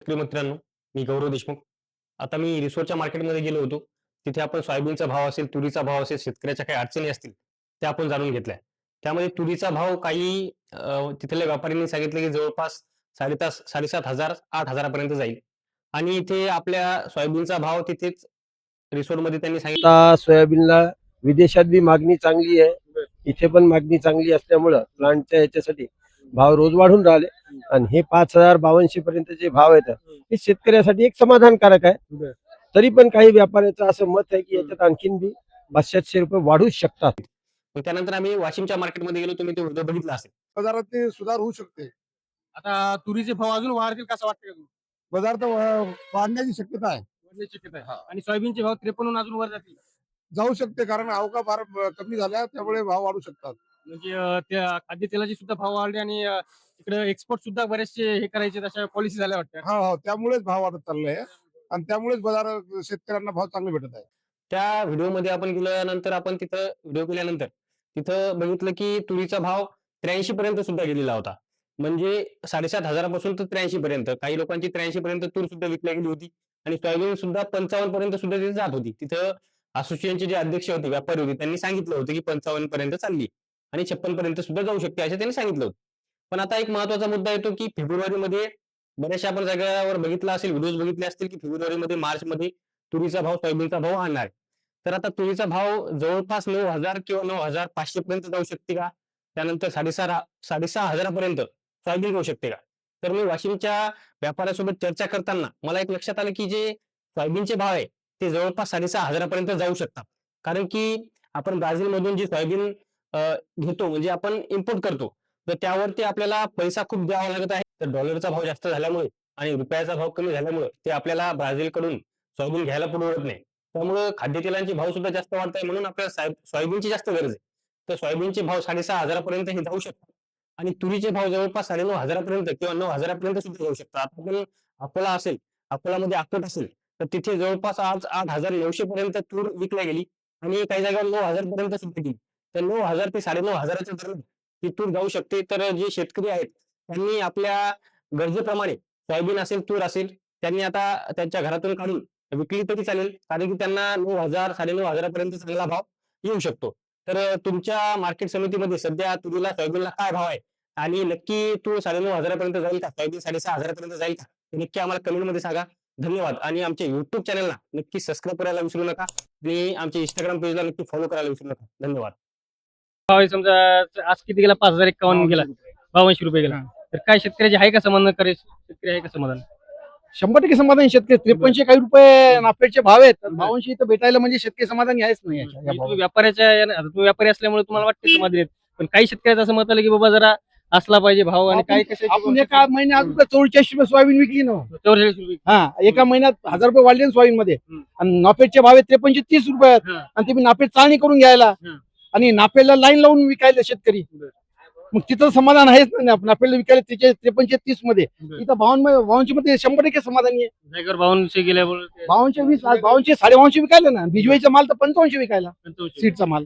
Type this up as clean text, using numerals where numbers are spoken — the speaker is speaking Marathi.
शेतकरी मित्रांनो, मी गौरव देशमुख. आता मी रिसोडच्या मार्केटमध्ये गेलो होतो. तिथे आपण सोयाबीनचा भाव असेल, तुरीचा भाव असेल, शेतकऱ्याच्या काही अडचणी असतील, त्या आपण जाणून घेतल्या. त्यामध्ये तुरीचा भाव काही तिथल्या व्यापाऱ्यांनी सांगितलं, की जवळपास 7,500 8,000 पर्यंत जाईल आणि इथे आपल्या सोयाबीनचा भाव तिथेच रिसोडमध्ये त्यांनी सांगितलं. आता सोयाबीनला विदेशात बी मागणी चांगली आहे, इथे पण मागणी चांगली असल्यामुळं प्लांटच्या याच्यासाठी भाव रोज वाढून राहिले आणि हे 5,000-5,200 पर्यंत जे भाव आहेत हे शेतकऱ्यासाठी एक समाधानकारक आहे. तरी पण काही व्यापाऱ्याचं असं मत आहे की याच्यात आणखीन बी 500 रुपये वाढूच शकतात. मग त्यानंतर आम्ही वाशिमच्या मार्केटमध्ये गेलो. तुम्ही तो व्हिडिओ बघितला असेल. बाजारात ते सुधार होऊ शकते. आता तुरीचे भाव अजून वाढतील कसं वाटतं का तुम्हाला? बाजार तर वाढण्याची शक्यता आहे. वाढण्याची शक्यता आहे. आणि सोयाबीनचे भाव 53 अजून वर जातील. जाऊ शकते कारण अवका फार कमी झाल्या त्यामुळे भाव वाढू शकतात. म्हणजे त्या खाद्यतेलाचे सुद्धा भाव वाढले आणि तिकडे एक्सपोर्ट सुद्धा बरेचसे हे करायचे तशा पॉलिसी झाल्या वाटतं. हो त्यामुळेच भाव वाढत चालले आहे आणि त्यामुळेच बाजार शेतकऱ्यांना भाव चांगले भेटत आहे. त्या व्हिडिओमध्ये आपण गेल्यानंतर आपण तिथं व्हिडिओ केल्यानंतर तिथं बघितलं, की तुरीचा भाव 83 पर्यंत सुद्धा गेलेला होता. म्हणजे 7,500 पासून तर 83 पर्यंत. काही लोकांची 83 पर्यंत तूर सुद्धा विकली गेली होती आणि सोयाबीन सुद्धा 55 पर्यंत सुद्धा तिथे जात होती. तिथं असोसिएशनचे जे अध्यक्ष होते, व्यापारी होते, त्यांनी सांगितलं होतं, की 55 पर्यंत चालली आणि 56 पर्यंत सुद्धा जाऊ शकते, असं त्यांनी सांगितलं होतं. पण आता एक महत्त्वाचा मुद्दा येतो, की फेब्रुवारीमध्ये बऱ्याचशा आपण जागेवर बघितलं असेल, व्हिडिओज बघितले असतील, की फेब्रुवारीमध्ये, मार्चमध्ये तुरीचा भाव, सोयाबीनचा भाव वाढणार आहे. तर आता तुरीचा भाव जवळपास 9,000 किंवा 9,500 पर्यंत जाऊ शकते का? त्यानंतर 6,500 पर्यंत सोयाबीन जाऊ शकते का? तर मी वाशिमच्या व्यापाऱ्यासोबत चर्चा करताना मला एक लक्षात आलं, की जे सोयाबीनचे भाव आहे, ते जवळपास 6,500 पर्यंत जाऊ शकतात. कारण की आपण ब्राझीलमधून जी सोयाबीन घेतो म्हणजे आपण इम्पोर्ट करतो, तर त्यावरती आपल्याला पैसा खूप द्यावा लागत आहे. तर डॉलरचा भाव जास्त झाल्यामुळे आणि रुपयाचा भाव कमी झाल्यामुळे ते आपल्याला ब्राझीलकडून सोयाबीन घ्यायला परवडत नाही. त्यामुळं खाद्यतेलांचे भाव सुद्धा जास्त वाढत आहे म्हणून आपल्याला सोयाबीनची जास्त गरज आहे. तर सोयाबीनचे भाव 6,500 पर्यंत हे जाऊ शकतात आणि तुरीचे भाव जवळपास 9,500 पर्यंत किंवा 9,000 पर्यंत सुद्धा जाऊ शकतात. आता आपण अकोला असेल, अकोलामध्ये अकोट असेल, तर तिथे जवळपास आज 8,900 पर्यंत तूर विकल्या गेली आणि काही जागेवर 9,000 पर्यंत सुद्धा गेली. तर 9,000 ते 9,500 च्या दरम्यान ही तूर जाऊ शकते. तर जे शेतकरी आहेत, त्यांनी आपल्या गरजेप्रमाणे सोयाबीन असेल, तूर असेल, त्यांनी आता त्यांच्या घरातून काढून विकली तरी चालेल. कारण की त्यांना 9,000 9,500 पर्यंत चांगला भाव येऊ शकतो. तर तुमच्या मार्केट समितीमध्ये सध्या तुरीला, सोयाबीनला काय भाव आहे? आणि नक्की तूर 9,500 पर्यंत जाईल का? सोयाबीन 6,500 पर्यंत जाईल का? हे नक्की आम्हाला कमेंटमध्ये सांगा. धन्यवाद आणि आमच्या YouTube चॅनलला नक्की सबस्क्राईब करायला विसरू नका आणि आमच्या Instagram पेजला नक्की फॉलो करायला विसरू नका. धन्यवाद. भाव आहे समजा आज किती गेला? 5,051 गेला, 52 रुपये गेला. तर काय शेतकऱ्याचे आहे का समाधान? करे शेतकरी आहे का समाधान? 100% समाधान शेतकरी. 53 काही रुपये नाफेडचे भाव आहेत, 52 इथं भेटायला म्हणजे शेतकरी समाधानी आहेच नाही याच्या- या म्हणजे भावात. तुम्ही आता तुम्ही व्यापारी असल्यामुळे तुम्हाला वाटते समाधान आहेत. पण काही शेतकऱ्याचं असं मत आलं की बाबा जरा असला पाहिजे भाव आणि काही आपण एका महिन्यात 44 रुपये सोयाबीन विकली ना. 44 रुपये. हा, एका महिन्यात 1,000 रुपये वाढले ना सोयाबीन मध्ये. हम्म. आणि नाफेडचे भाव आहेत 53 30 रुपये आहेत. हा. आणि ते बी नाफेड चाळणी करून घ्यायला हम्म. आणि नाफेडला लाईन लावून विकायला शेतकरी. मग तिथं समाधान आहेच ना. नाफेडला विकायला 53 30 मध्ये. इथं 52 मध्ये 100% समाधानी आहे. जागेवर 52 गेल्यामुळे 52 20 52 5.5 विकायला ना. भिजवायचा माल तर 55 विकायला सीटचा माल.